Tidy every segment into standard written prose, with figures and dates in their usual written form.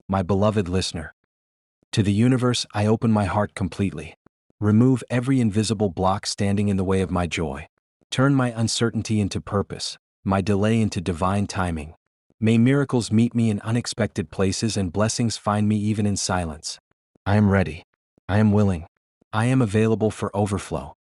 my beloved listener. To the universe, I open my heart completely. Remove every invisible block standing in the way of my joy. Turn my uncertainty into purpose, my delay into divine timing. May miracles meet me in unexpected places and blessings find me even in silence. I am ready. I am willing. I am available for overflow.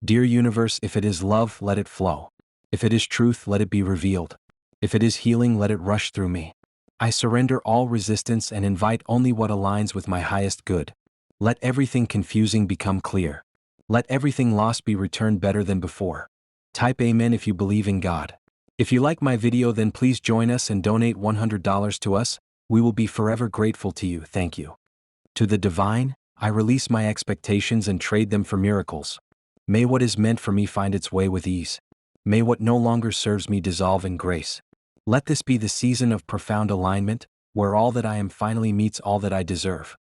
Dear universe, if it is love, let it flow. If it is truth, let it be revealed. If it is healing, let it rush through me. I surrender all resistance and invite only what aligns with my highest good. Let everything confusing become clear. Let everything lost be returned better than before. Type Amen if you believe in God. If you like my video, then please join us and donate $100 to us. We will be forever grateful to you. Thank you. To the divine, I release my expectations and trade them for miracles. May what is meant for me find its way with ease. May what no longer serves me dissolve in grace. Let this be the season of profound alignment, where all that I am finally meets all that I deserve.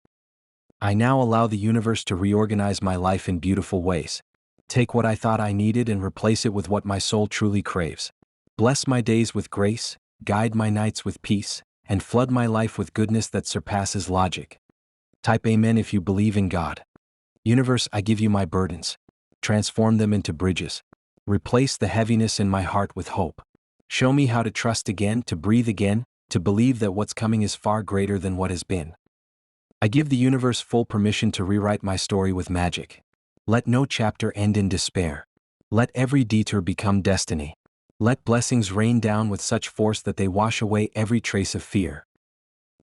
I now allow the universe to reorganize my life in beautiful ways. Take what I thought I needed and replace it with what my soul truly craves. Bless my days with grace, guide my nights with peace, and flood my life with goodness that surpasses logic. Type Amen if you believe in God. Universe, I give you my burdens. Transform them into bridges. Replace the heaviness in my heart with hope. Show me how to trust again, to breathe again, to believe that what's coming is far greater than what has been. I give the universe full permission to rewrite my story with magic. Let no chapter end in despair. Let every detour become destiny. Let blessings rain down with such force that they wash away every trace of fear.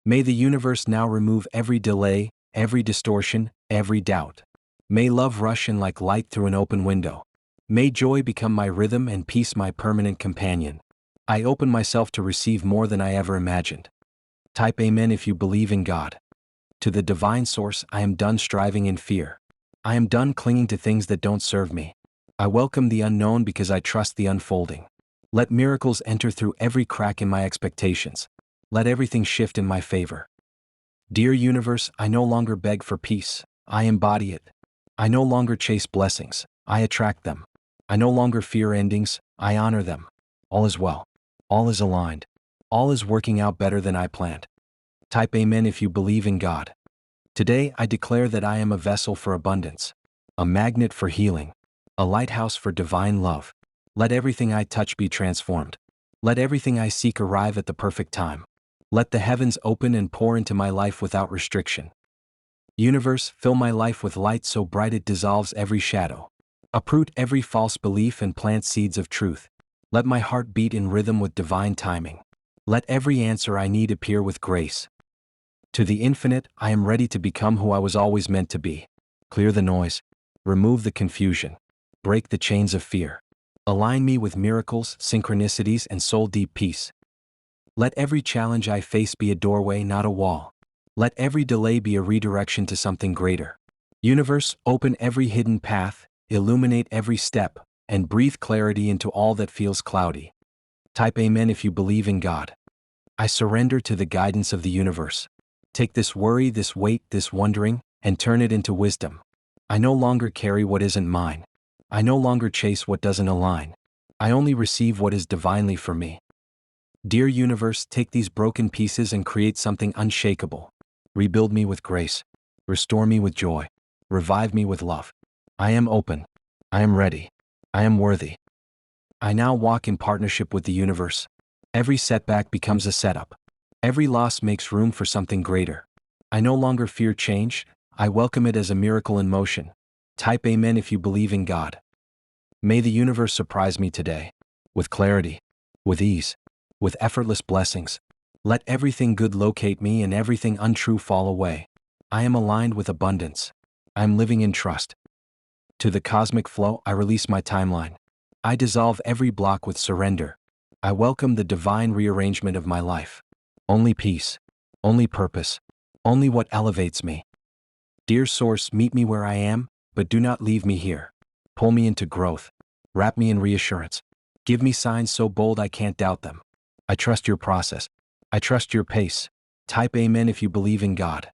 May the universe now remove every delay, every distortion, every doubt. May love rush in like light through an open window. May joy become my rhythm and peace my permanent companion. I open myself to receive more than I ever imagined. Type Amen if you believe in God. To the divine source, I am done striving in fear. I am done clinging to things that don't serve me. I welcome the unknown because I trust the unfolding. Let miracles enter through every crack in my expectations. Let everything shift in my favor. Dear universe, I no longer beg for peace. I embody it. I no longer chase blessings. I attract them. I no longer fear endings. I honor them. All is well. All is aligned. All is working out better than I planned. Type Amen if you believe in God. Today, I declare that I am a vessel for abundance, a magnet for healing, a lighthouse for divine love. Let everything I touch be transformed. Let everything I seek arrive at the perfect time. Let the heavens open and pour into my life without restriction. Universe, fill my life with light so bright it dissolves every shadow. Uproot every false belief and plant seeds of truth. Let my heart beat in rhythm with divine timing. Let every answer I need appear with grace. To the infinite, I am ready to become who I was always meant to be. Clear the noise. Remove the confusion. Break the chains of fear. Align me with miracles, synchronicities, and soul-deep peace. Let every challenge I face be a doorway, not a wall. Let every delay be a redirection to something greater. Universe, open every hidden path, illuminate every step, and breathe clarity into all that feels cloudy. Type Amen if you believe in God. I surrender to the guidance of the universe. Take this worry, this weight, this wondering, and turn it into wisdom. I no longer carry what isn't mine. I no longer chase what doesn't align. I only receive what is divinely for me. Dear universe, take these broken pieces and create something unshakable. Rebuild me with grace. Restore me with joy. Revive me with love. I am open. I am ready. I am worthy. I now walk in partnership with the universe. Every setback becomes a setup. Every loss makes room for something greater. I no longer fear change. I welcome it as a miracle in motion. Type Amen if you believe in God. May the universe surprise me today. With clarity. With ease. With effortless blessings. Let everything good locate me and everything untrue fall away. I am aligned with abundance. I am living in trust. To the cosmic flow, I release my timeline. I dissolve every block with surrender. I welcome the divine rearrangement of my life. Only peace. Only purpose. Only what elevates me. Dear Source, meet me where I am, but do not leave me here. Pull me into growth. Wrap me in reassurance. Give me signs so bold I can't doubt them. I trust your process. I trust your pace. Type Amen if you believe in God.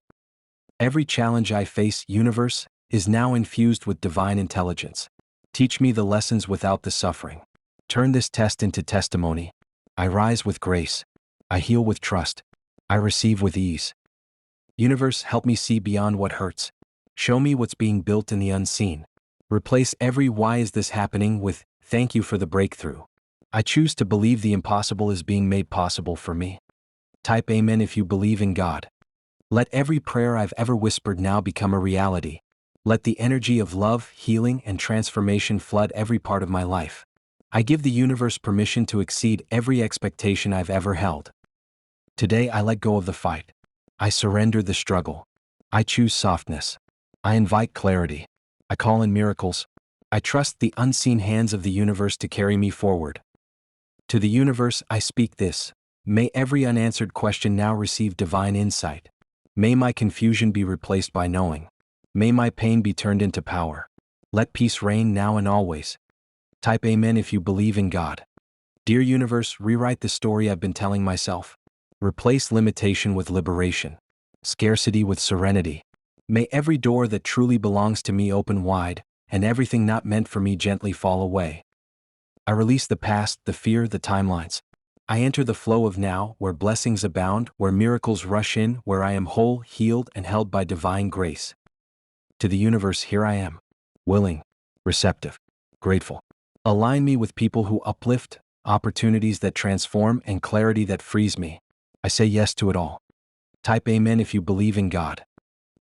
Every challenge I face, universe, is now infused with divine intelligence. Teach me the lessons without the suffering. Turn this test into testimony. I rise with grace. I heal with trust. I receive with ease. Universe, help me see beyond what hurts. Show me what's being built in the unseen. Replace every "why is this happening" with "thank you for the breakthrough." I choose to believe the impossible is being made possible for me. Type amen if you believe in God. Let every prayer I've ever whispered now become a reality. Let the energy of love, healing, and transformation flood every part of my life. I give the universe permission to exceed every expectation I've ever held. Today I let go of the fight. I surrender the struggle. I choose softness. I invite clarity. I call in miracles. I trust the unseen hands of the universe to carry me forward. To the universe I speak this: may every unanswered question now receive divine insight. May my confusion be replaced by knowing. May my pain be turned into power. Let peace reign now and always. Type amen if you believe in God. Dear universe, rewrite the story I've been telling myself. Replace limitation with liberation. Scarcity with serenity. May every door that truly belongs to me open wide, and everything not meant for me gently fall away. I release the past, the fear, the timelines. I enter the flow of now, where blessings abound, where miracles rush in, where I am whole, healed, and held by divine grace. To the universe, here I am. Willing, receptive, grateful. Align me with people who uplift, opportunities that transform, and clarity that frees me. I say yes to it all. Type amen if you believe in God.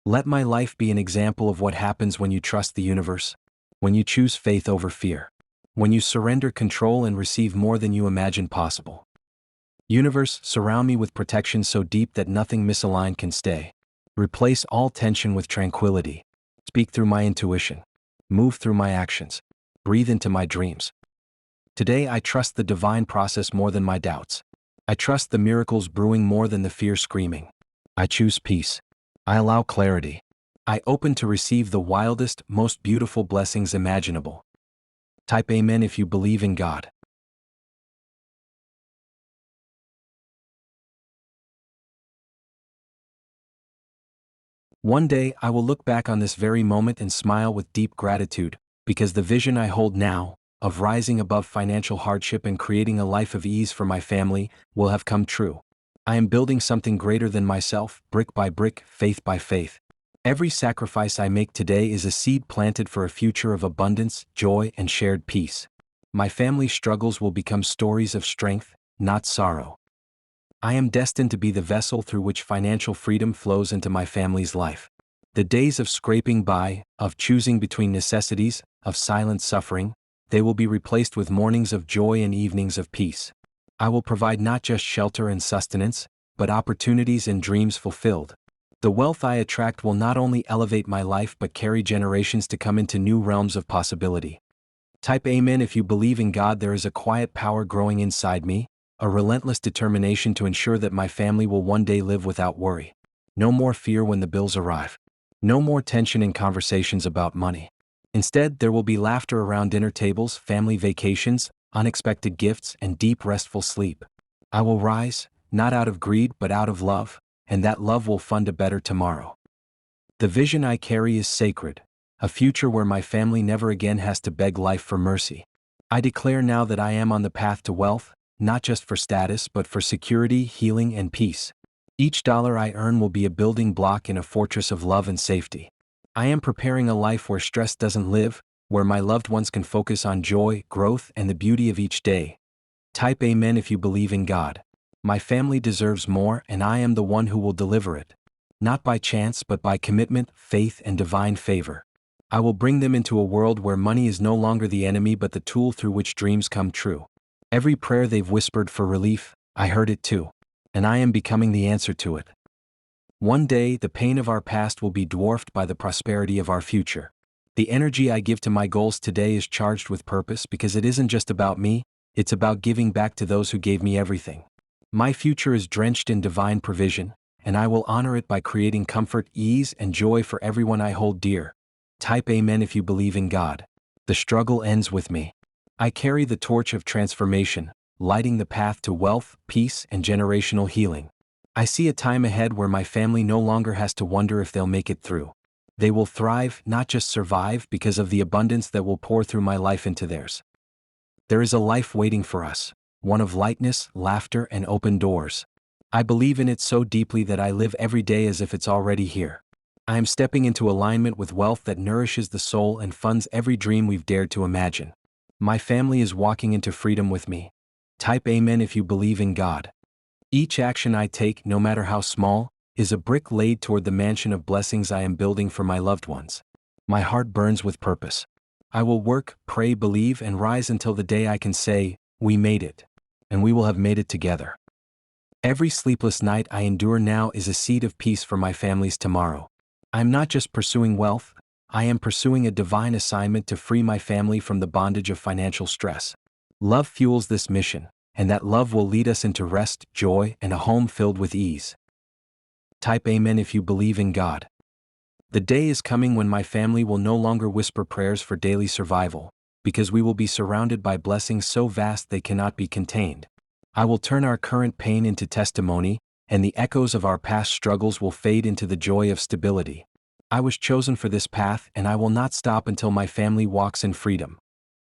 Let my life be an example of what happens when you trust the universe, when you choose faith over fear, when you surrender control and receive more than you imagine possible. Universe, surround me with protection so deep that nothing misaligned can stay. Replace all tension with tranquility. Speak through my intuition. Move through my actions. Breathe into my dreams. Today I trust the divine process more than my doubts. I trust the miracles brewing more than the fear screaming. I choose peace. I allow clarity. I open to receive the wildest, most beautiful blessings imaginable. Type amen if you believe in God. One day I will look back on this very moment and smile with deep gratitude, because the vision I hold now, of rising above financial hardship and creating a life of ease for my family, will have come true. I am building something greater than myself, brick by brick, faith by faith. Every sacrifice I make today is a seed planted for a future of abundance, joy, and shared peace. My family's struggles will become stories of strength, not sorrow. I am destined to be the vessel through which financial freedom flows into my family's life. The days of scraping by, of choosing between necessities, of silent suffering, they will be replaced with mornings of joy and evenings of peace. I will provide not just shelter and sustenance, but opportunities and dreams fulfilled. The wealth I attract will not only elevate my life but carry generations to come into new realms of possibility. Type amen if you believe in God. There is a quiet power growing inside me, a relentless determination to ensure that my family will one day live without worry. No more fear when the bills arrive. No more tension in conversations about money. Instead, there will be laughter around dinner tables, family vacations, unexpected gifts, and deep restful sleep. I will rise, not out of greed but out of love, and that love will fund a better tomorrow. The vision I carry is sacred, a future where my family never again has to beg life for mercy. I declare now that I am on the path to wealth, not just for status but for security, healing, and peace. Each dollar I earn will be a building block in a fortress of love and safety. I am preparing a life where stress doesn't live, where my loved ones can focus on joy, growth, and the beauty of each day. Type amen if you believe in God. My family deserves more, and I am the one who will deliver it. Not by chance but by commitment, faith, and divine favor. I will bring them into a world where money is no longer the enemy but the tool through which dreams come true. Every prayer they've whispered for relief, I heard it too. And I am becoming the answer to it. One day, the pain of our past will be dwarfed by the prosperity of our future. The energy I give to my goals today is charged with purpose because it isn't just about me, it's about giving back to those who gave me everything. My future is drenched in divine provision, and I will honor it by creating comfort, ease, and joy for everyone I hold dear. Type amen if you believe in God. The struggle ends with me. I carry the torch of transformation, lighting the path to wealth, peace, and generational healing. I see a time ahead where my family no longer has to wonder if they'll make it through. They will thrive, not just survive, because of the abundance that will pour through my life into theirs. There is a life waiting for us, one of lightness, laughter, and open doors. I believe in it so deeply that I live every day as if it's already here. I am stepping into alignment with wealth that nourishes the soul and funds every dream we've dared to imagine. My family is walking into freedom with me. Type Amen if you believe in God. Each action I take, no matter how small, is a brick laid toward the mansion of blessings I am building for my loved ones. My heart burns with purpose. I will work, pray, believe, and rise until the day I can say, we made it. And we will have made it together. Every sleepless night I endure now is a seed of peace for my family's tomorrow. I am not just pursuing wealth, I am pursuing a divine assignment to free my family from the bondage of financial stress. Love fuels this mission, and that love will lead us into rest, joy, and a home filled with ease. Type Amen if you believe in God. The day is coming when my family will no longer whisper prayers for daily survival, because we will be surrounded by blessings so vast they cannot be contained. I will turn our current pain into testimony, and the echoes of our past struggles will fade into the joy of stability. I was chosen for this path, and I will not stop until my family walks in freedom.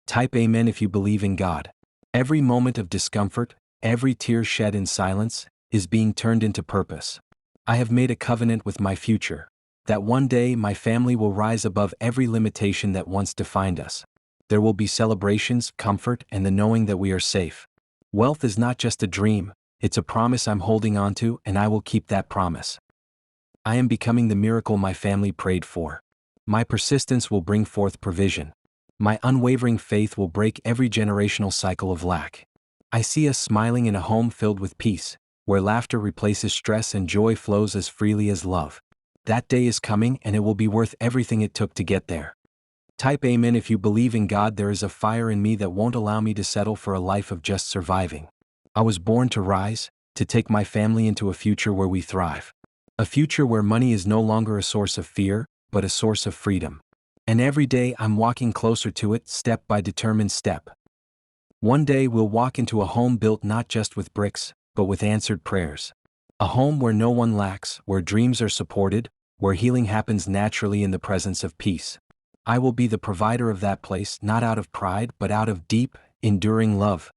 Type Amen if you believe in God. Every moment of discomfort, every tear shed in silence, is being turned into purpose. I have made a covenant with my future, that one day my family will rise above every limitation that once defined us. There will be celebrations, comfort, and the knowing that we are safe. Wealth is not just a dream, it's a promise I'm holding on to, and I will keep that promise. I am becoming the miracle my family prayed for. My persistence will bring forth provision. My unwavering faith will break every generational cycle of lack. I see us smiling in a home filled with peace, where laughter replaces stress and joy flows as freely as love. That day is coming, and it will be worth everything it took to get there. Type Amen if you believe in God. There is a fire in me that won't allow me to settle for a life of just surviving. I was born to rise, to take my family into a future where we thrive. A future where money is no longer a source of fear, but a source of freedom. And every day I'm walking closer to it, step by determined step. One day we'll walk into a home built not just with bricks, but with answered prayers. A home where no one lacks, where dreams are supported, where healing happens naturally in the presence of peace. I will be the provider of that place, not out of pride, but out of deep, enduring love.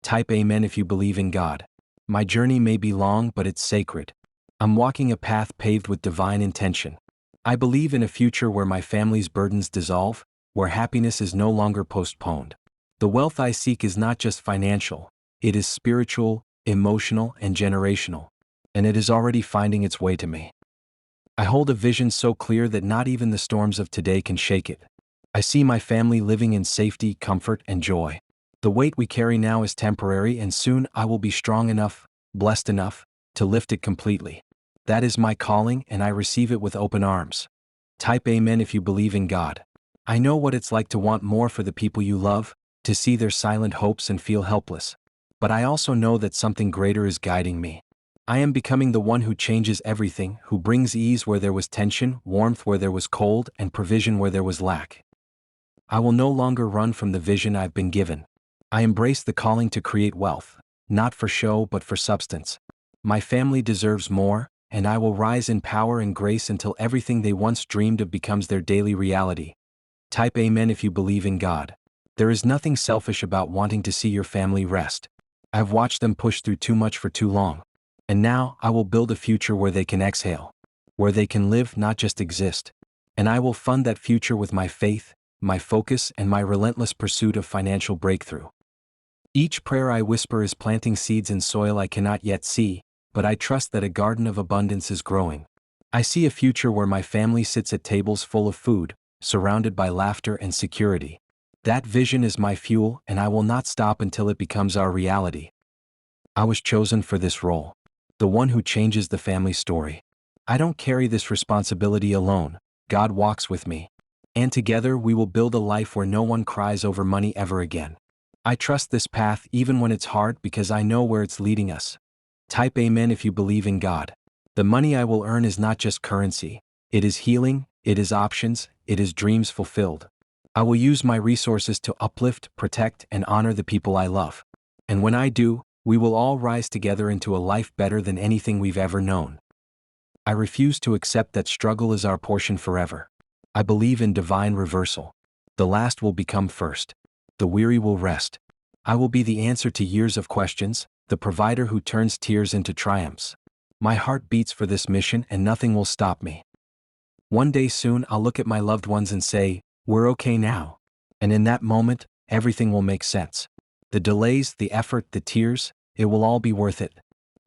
Type Amen if you believe in God. My journey may be long, but it's sacred. I'm walking a path paved with divine intention. I believe in a future where my family's burdens dissolve, where happiness is no longer postponed. The wealth I seek is not just financial, it is spiritual, emotional, and generational. And it is already finding its way to me. I hold a vision so clear that not even the storms of today can shake it. I see my family living in safety, comfort, and joy. The weight we carry now is temporary, and soon I will be strong enough, blessed enough, to lift it completely. That is my calling, and I receive it with open arms. Type Amen if you believe in God. I know what it's like to want more for the people you love, to see their silent hopes and feel helpless. But I also know that something greater is guiding me. I am becoming the one who changes everything, who brings ease where there was tension, warmth where there was cold, and provision where there was lack. I will no longer run from the vision I've been given. I embrace the calling to create wealth, not for show but for substance. My family deserves more, and I will rise in power and grace until everything they once dreamed of becomes their daily reality. Type Amen if you believe in God. There is nothing selfish about wanting to see your family rest. I've watched them push through too much for too long. And now I will build a future where they can exhale, where they can live, not just exist. And I will fund that future with my faith, my focus, and my relentless pursuit of financial breakthrough. Each prayer I whisper is planting seeds in soil I cannot yet see, but I trust that a garden of abundance is growing. I see a future where my family sits at tables full of food, surrounded by laughter and security. That vision is my fuel, and I will not stop until it becomes our reality. I was chosen for this role. The one who changes the family story. I don't carry this responsibility alone. God walks with me. And together we will build a life where no one cries over money ever again. I trust this path even when it's hard because I know where it's leading us. Type Amen if you believe in God. The money I will earn is not just currency. It is healing, it is options, it is dreams fulfilled. I will use my resources to uplift, protect, and honor the people I love. And when I do, we will all rise together into a life better than anything we've ever known. I refuse to accept that struggle is our portion forever. I believe in divine reversal. The last will become first. The weary will rest. I will be the answer to years of questions, the provider who turns tears into triumphs. My heart beats for this mission and nothing will stop me. One day soon I'll look at my loved ones and say, "We're okay now." And in that moment, everything will make sense. The delays, the effort, the tears, it will all be worth it.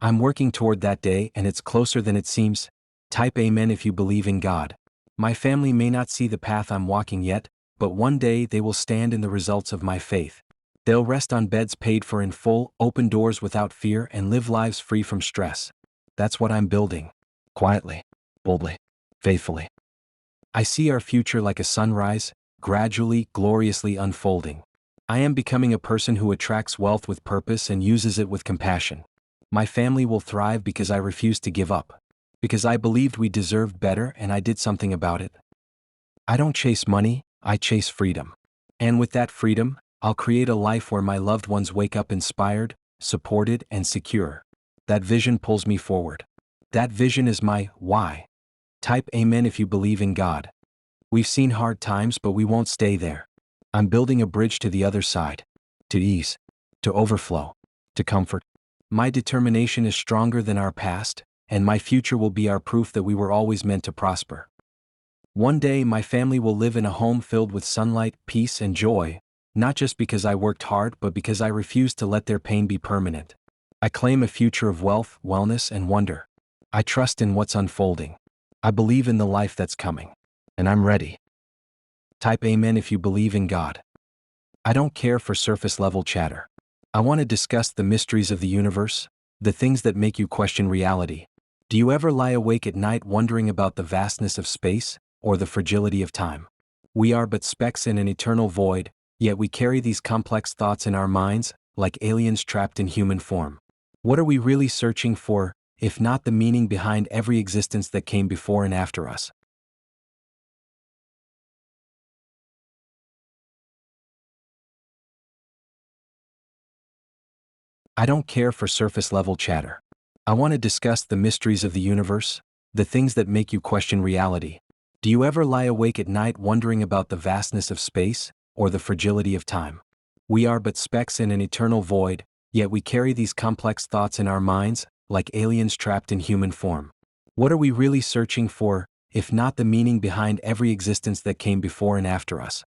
I'm working toward that day and it's closer than it seems. Type amen if you believe in God. My family may not see the path I'm walking yet, but one day they will stand in the results of my faith. They'll rest on beds paid for in full, open doors without fear, and live lives free from stress. That's what I'm building. Quietly, boldly, faithfully. I see our future like a sunrise, gradually, gloriously unfolding. I am becoming a person who attracts wealth with purpose and uses it with compassion. My family will thrive because I refused to give up. Because I believed we deserved better and I did something about it. I don't chase money, I chase freedom. And with that freedom, I'll create a life where my loved ones wake up inspired, supported, and secure. That vision pulls me forward. That vision is my why. Type amen if you believe in God. We've seen hard times, but we won't stay there. I'm building a bridge to the other side. To ease. To overflow. To comfort. My determination is stronger than our past, and my future will be our proof that we were always meant to prosper. One day my family will live in a home filled with sunlight, peace, and joy, not just because I worked hard but because I refused to let their pain be permanent. I claim a future of wealth, wellness, and wonder. I trust in what's unfolding. I believe in the life that's coming. And I'm ready. Type amen if you believe in God. I don't care for surface-level chatter. I want to discuss the mysteries of the universe, the things that make you question reality. Do you ever lie awake at night wondering about the vastness of space or the fragility of time? We are but specks in an eternal void, yet we carry these complex thoughts in our minds, like aliens trapped in human form. What are we really searching for, if not the meaning behind every existence that came before and after us? I don't care for surface-level chatter. I want to discuss the mysteries of the universe, the things that make you question reality. Do you ever lie awake at night wondering about the vastness of space or the fragility of time? We are but specks in an eternal void, yet we carry these complex thoughts in our minds, like aliens trapped in human form. What are we really searching for, if not the meaning behind every existence that came before and after us?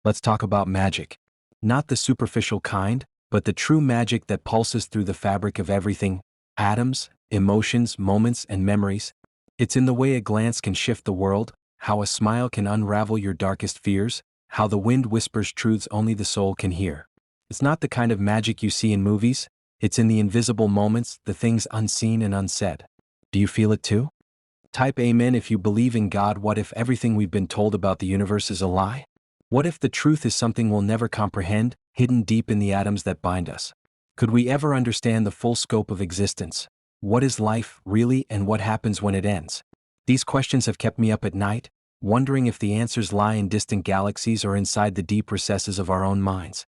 Let's talk about magic. Not the superficial kind, but the true magic that pulses through the fabric of everything: atoms, emotions, moments, and memories. It's in the way a glance can shift the world, how a smile can unravel your darkest fears, how the wind whispers truths only the soul can hear. It's not the kind of magic you see in movies, it's in the invisible moments, the things unseen and unsaid. Do you feel it too? Type amen if you believe in God. What if everything we've been told about the universe is a lie? What if the truth is something we'll never comprehend, hidden deep in the atoms that bind us? Could we ever understand the full scope of existence? What is life, really, and what happens when it ends? These questions have kept me up at night, wondering if the answers lie in distant galaxies or inside the deep recesses of our own minds.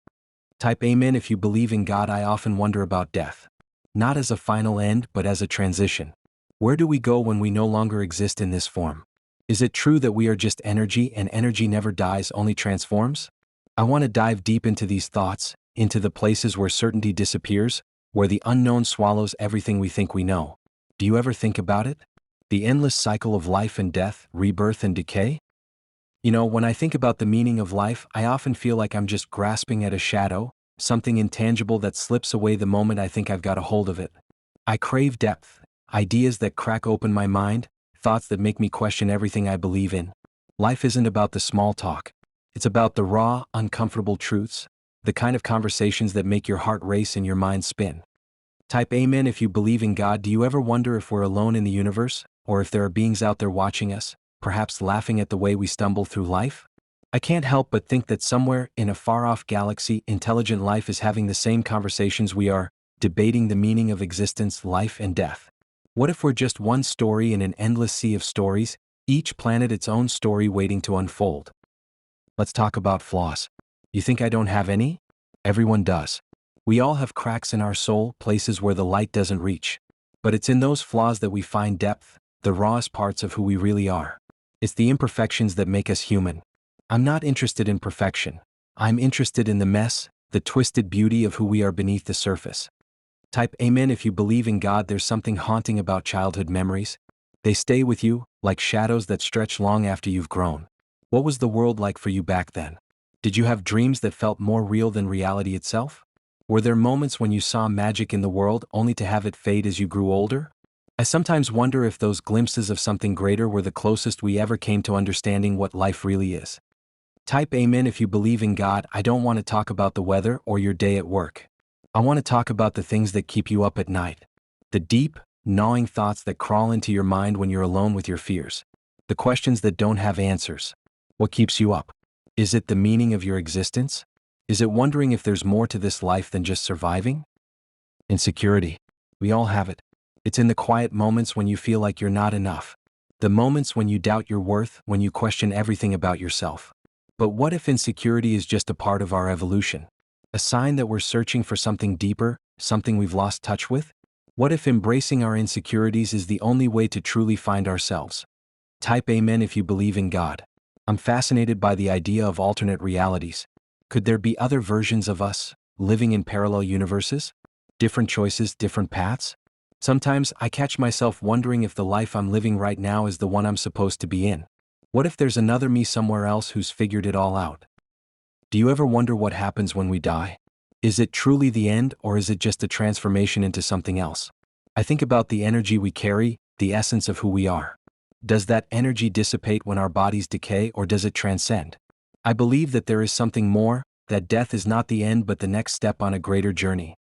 Type amen if you believe in God. I often wonder about death. Not as a final end, but as a transition. Where do we go when we no longer exist in this form? Is it true that we are just energy and energy never dies, only transforms? I want to dive deep into these thoughts, into the places where certainty disappears, where the unknown swallows everything we think we know. Do you ever think about it? The endless cycle of life and death, rebirth and decay? When I think about the meaning of life, I often feel like I'm just grasping at a shadow, something intangible that slips away the moment I think I've got a hold of it. I crave depth, ideas that crack open my mind, thoughts that make me question everything I believe in. Life isn't about the small talk. It's about the raw, uncomfortable truths, the kind of conversations that make your heart race and your mind spin. Type amen if you believe in God. Do you ever wonder if we're alone in the universe, or if there are beings out there watching us, perhaps laughing at the way we stumble through life? I can't help but think that somewhere in a far-off galaxy, intelligent life is having the same conversations we are, debating the meaning of existence, life, and death. What if we're just one story in an endless sea of stories, each planet its own story waiting to unfold? Let's talk about flaws. You think I don't have any? Everyone does. We all have cracks in our soul, places where the light doesn't reach. But it's in those flaws that we find depth, the rawest parts of who we really are. It's the imperfections that make us human. I'm not interested in perfection. I'm interested in the mess, the twisted beauty of who we are beneath the surface. Type Amen if you believe in God. There's something haunting about childhood memories. They stay with you, like shadows that stretch long after you've grown. What was the world like for you back then? Did you have dreams that felt more real than reality itself? Were there moments when you saw magic in the world only to have it fade as you grew older? I sometimes wonder if those glimpses of something greater were the closest we ever came to understanding what life really is. Type Amen if you believe in God. I don't want to talk about the weather or your day at work. I want to talk about the things that keep you up at night. The deep, gnawing thoughts that crawl into your mind when you're alone with your fears. The questions that don't have answers. What keeps you up? Is it the meaning of your existence? Is it wondering if there's more to this life than just surviving? Insecurity. We all have it. It's in the quiet moments when you feel like you're not enough. The moments when you doubt your worth, when you question everything about yourself. But what if insecurity is just a part of our evolution? A sign that we're searching for something deeper, something we've lost touch with? What if embracing our insecurities is the only way to truly find ourselves? Type Amen if you believe in God. I'm fascinated by the idea of alternate realities. Could there be other versions of us, living in parallel universes? Different choices, different paths? Sometimes I catch myself wondering if the life I'm living right now is the one I'm supposed to be in. What if there's another me somewhere else who's figured it all out? Do you ever wonder what happens when we die? Is it truly the end, or is it just a transformation into something else? I think about the energy we carry, the essence of who we are. Does that energy dissipate when our bodies decay, or does it transcend? I believe that there is something more, that death is not the end but the next step on a greater journey.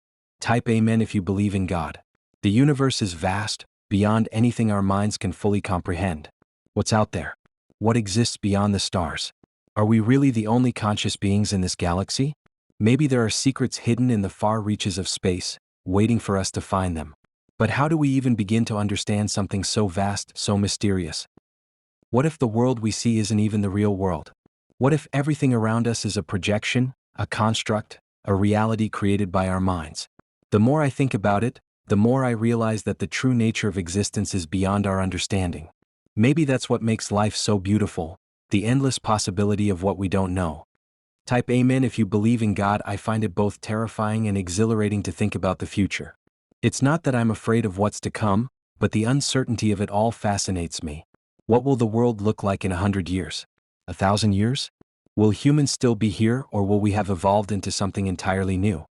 Type Amen if you believe in God. The universe is vast, beyond anything our minds can fully comprehend. What's out there? What exists beyond the stars? Are we really the only conscious beings in this galaxy? Maybe there are secrets hidden in the far reaches of space, waiting for us to find them. But how do we even begin to understand something so vast, so mysterious? What if the world we see isn't even the real world? What if everything around us is a projection, a construct, a reality created by our minds? The more I think about it, the more I realize that the true nature of existence is beyond our understanding. Maybe that's what makes life so beautiful, the endless possibility of what we don't know. Type Amen if you believe in God. I find it both terrifying and exhilarating to think about the future. It's not that I'm afraid of what's to come, but the uncertainty of it all fascinates me. What will the world look like in 100 years? 1,000 years? Will humans still be here, or will we have evolved into something entirely new?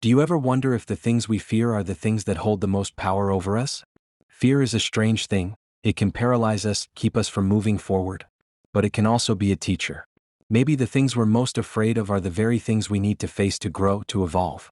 Do you ever wonder if the things we fear are the things that hold the most power over us? Fear is a strange thing. It can paralyze us, keep us from moving forward. But it can also be a teacher. Maybe the things we're most afraid of are the very things we need to face to grow, to evolve.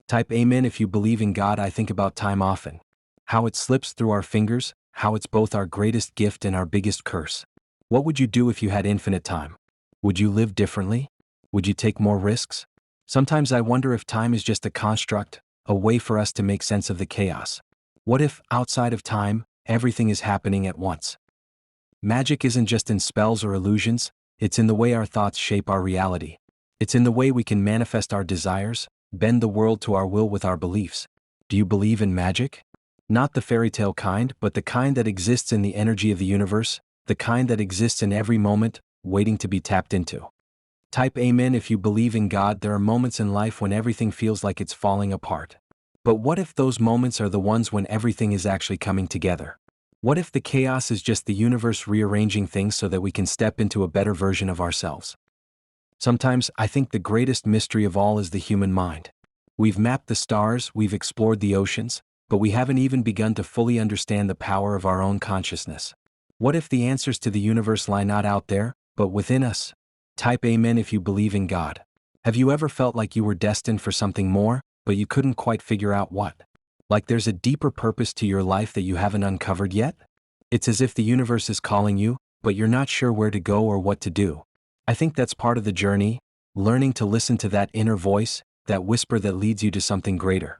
Type Amen if you believe in God. I think about time often. How it slips through our fingers, how it's both our greatest gift and our biggest curse. What would you do if you had infinite time? Would you live differently? Would you take more risks? Sometimes I wonder if time is just a construct, a way for us to make sense of the chaos. What if, outside of time, everything is happening at once? Magic isn't just in spells or illusions, it's in the way our thoughts shape our reality. It's in the way we can manifest our desires, bend the world to our will with our beliefs. Do you believe in magic? Not the fairy tale kind, but the kind that exists in the energy of the universe, the kind that exists in every moment, waiting to be tapped into. Type Amen if you believe in God. There are moments in life when everything feels like it's falling apart. But what if those moments are the ones when everything is actually coming together? What if the chaos is just the universe rearranging things so that we can step into a better version of ourselves? Sometimes I think the greatest mystery of all is the human mind. We've mapped the stars, we've explored the oceans, but we haven't even begun to fully understand the power of our own consciousness. What if the answers to the universe lie not out there, but within us? Type Amen if you believe in God. Have you ever felt like you were destined for something more, but you couldn't quite figure out what? Like there's a deeper purpose to your life that you haven't uncovered yet? It's as if the universe is calling you, but you're not sure where to go or what to do. I think that's part of the journey, learning to listen to that inner voice, that whisper that leads you to something greater.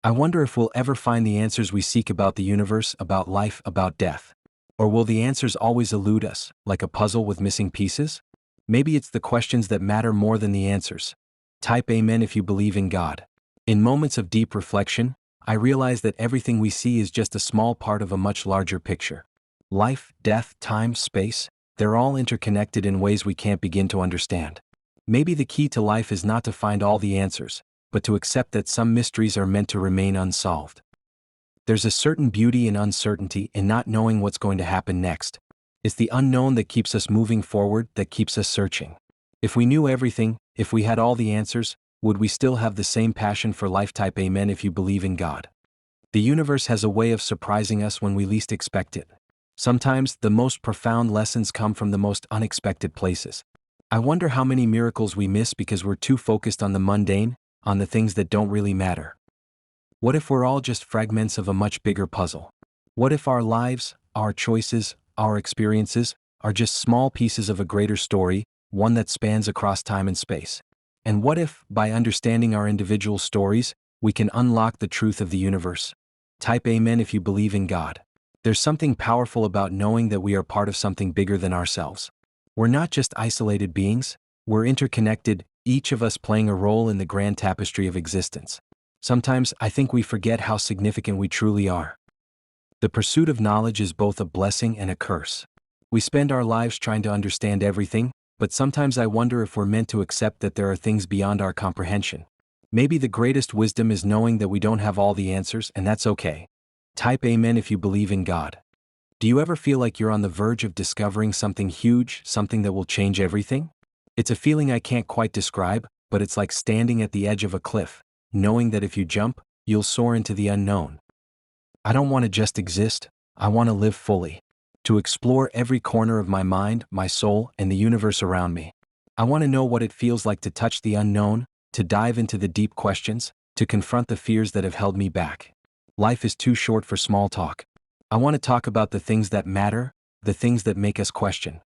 I wonder if we'll ever find the answers we seek about the universe, about life, about death. Or will the answers always elude us, like a puzzle with missing pieces? Maybe it's the questions that matter more than the answers. Type Amen if you believe in God. In moments of deep reflection, I realize that everything we see is just a small part of a much larger picture. Life, death, time, space, they're all interconnected in ways we can't begin to understand. Maybe the key to life is not to find all the answers, but to accept that some mysteries are meant to remain unsolved. There's a certain beauty in uncertainty in not knowing what's going to happen next. It's the unknown that keeps us moving forward, that keeps us searching. If we knew everything, if we had all the answers, would we still have the same passion for life? Type amen if you believe in God. The universe has a way of surprising us when we least expect it. Sometimes, the most profound lessons come from the most unexpected places. I wonder how many miracles we miss because we're too focused on the mundane, on the things that don't really matter. What if we're all just fragments of a much bigger puzzle? What if our lives, our choices, our experiences, are just small pieces of a greater story, one that spans across time and space? And what if, by understanding our individual stories, we can unlock the truth of the universe? Type amen if you believe in God. There's something powerful about knowing that we are part of something bigger than ourselves. We're not just isolated beings, we're interconnected, each of us playing a role in the grand tapestry of existence. Sometimes I think we forget how significant we truly are. The pursuit of knowledge is both a blessing and a curse. We spend our lives trying to understand everything, but sometimes I wonder if we're meant to accept that there are things beyond our comprehension. Maybe the greatest wisdom is knowing that we don't have all the answers, and that's okay. Type amen if you believe in God. Do you ever feel like you're on the verge of discovering something huge, something that will change everything? It's a feeling I can't quite describe, but it's like standing at the edge of a cliff, knowing that if you jump, you'll soar into the unknown. I don't want to just exist, I want to live fully. To explore every corner of my mind, my soul, and the universe around me. I want to know what it feels like to touch the unknown, to dive into the deep questions, to confront the fears that have held me back. Life is too short for small talk. I want to talk about the things that matter, the things that make us question.